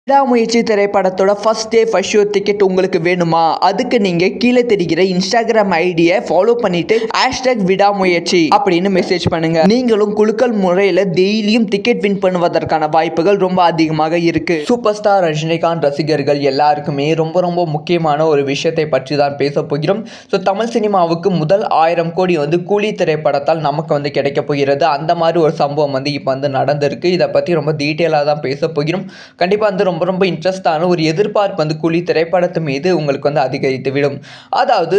விடாமுயற்சி திரைப்படத்தோட first day first show ticket உங்களுக்கு வேணுமா? அதுக்கு நீங்க கீழே தெரிகிற இன்ஸ்டாகிராம் ஐடியை ஃபாலோ பண்ணிட்டு விடாமுயற்சி அப்படின்னு மெசேஜ் பண்ணுங்க. நீங்களும் குலுக்கல் முறையில் டெய்லியும் டிக்கெட் வின் பண்ணுவதற்கான வாய்ப்புகள் ரொம்ப அதிகமாக இருக்கு. சூப்பர் ஸ்டார் ரஜினிகாந்த் ரசிகர்கள் எல்லாருக்குமே ரொம்ப ரொம்ப முக்கியமான ஒரு விஷயத்தை பற்றி தான் பேச போகிறோம். ஸோ தமிழ் சினிமாவுக்கு முதல் 1000 கோடி கூலி திரைப்படத்தால் நமக்கு கிடைக்க போகிறது. அந்த மாதிரி ஒரு சம்பவம் இப்போ நடந்திருக்கு. இதை பற்றி ரொம்ப டீட்டெயிலாக தான் பேச போகிறோம். கண்டிப்பாக ரொம்ப ரொம்ப இன்ட்ரெஸ்டான ஒரு எதிர்பார்ப்பு கூலி திரைப்படத்து மீது உங்களுக்கு அதிகரித்து விடும். அதாவது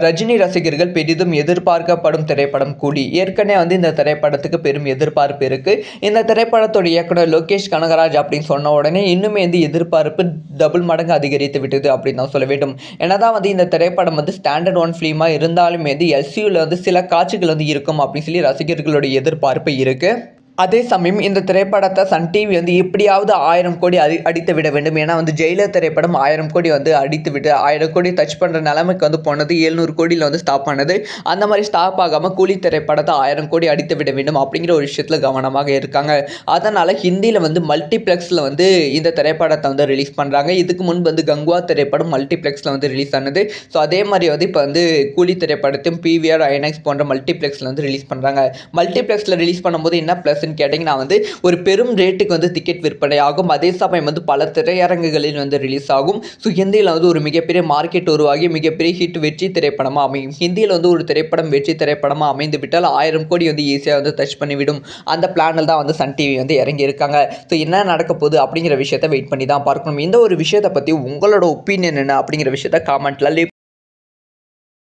ரஜினி ரசிகர்கள் பெரிதும் எதிர்பார்க்கப்படும் திரைப்படம் கூலி. ஏற்கனவே இந்த திரைப்படத்துக்கு பெரும் எதிர்பார்ப்பு இருக்கு. இந்த திரைப்படத்தோட இயக்குனர் லோகேஷ் கனகராஜ் அப்படின்னு சொன்ன உடனே இன்னுமே எதிர்பார்ப்பு டபுள் மடங்கு அதிகரித்து விட்டது அப்படின்னு தான் சொல்ல வேண்டும். என்னதான் இந்த திரைப்படம் ஸ்டாண்டர்ட் ஒன் ஃபிலிமா இருந்தாலும் எல்சியூல சில காட்சிகள் இருக்கும் அப்படின்னு சொல்லி ரசிகர்களுடைய எதிர்பார்ப்பு இருக்கு. அதே சமயம் இந்த திரைப்படத்தை சன் டிவி எப்படியாவது 1000 கோடி அடித்து விட வேண்டும். ஏன்னா ஜெயிலர் திரைப்படம் 1000 கோடி அடித்து விட்டு 1000 கோடி டச் பண்ணுற நிலைமைக்கு போனது 700 கோடியில் ஸ்டாப் பண்ணது. அந்த மாதிரி ஸ்டாப் ஆகாமல் கூலி திரைப்படத்தை 1000 கோடி அடித்து விட வேண்டும் அப்படிங்கிற ஒரு விஷயத்தில் கவனமாக இருக்காங்க. அதனால் ஹிந்தியில் மல்டிப்ளெக்ஸில் இந்த திரைப்படத்தை ரிலீஸ் பண்ணுறாங்க. இதுக்கு முன்பு கங்குவா திரைப்படம் மல்டிப்ளெக்ஸில் ரிலீஸ் ஆனது. ஸோ அதே மாதிரி இப்போ கூலி திரைப்படத்தையும் பிவிஆர் ஐநாக்ஸ் போன்ற மல்டிப்ளெக்ஸில் ரிலீஸ் பண்ணுறாங்க. மல்டிப்ளெக்ஸில் ரிலீஸ் பண்ணும்போது என்ன ப்ளஸ் கேட்டிங்கன்னா ஒரு பெரும் ரேட்டுக்கு டிக்கெட் விற்பனை ஆகும். அதே சமயம் பல திரையரங்குகளில் ரிலீஸ் ஆகும். ஸோ ஹிந்தியில் ஒரு மிகப்பெரிய மார்க்கெட் உருவாகி மிகப்பெரிய ஹிட் வெற்றி திரைப்படமாக அமையும். ஹிந்தியில் ஒரு திரைப்படம் வெற்றி திரைப்படமாக அமைந்து விட்டால் 1000 கோடி ஈஸியாக டச் பண்ணிவிடும். அந்த பிளானில் தான் சன் டிவி இறங்கி இருக்காங்க. ஸோ என்ன நடக்க போகுது அப்படிங்கிற விஷயத்தை வெயிட் பண்ணி தான் பார்க்கணும். இந்த ஒரு விஷயத்தை பற்றி உங்களோட ஒப்பீனியன் என்ன அப்படிங்கிற விஷயத்தை காமெண்ட்ல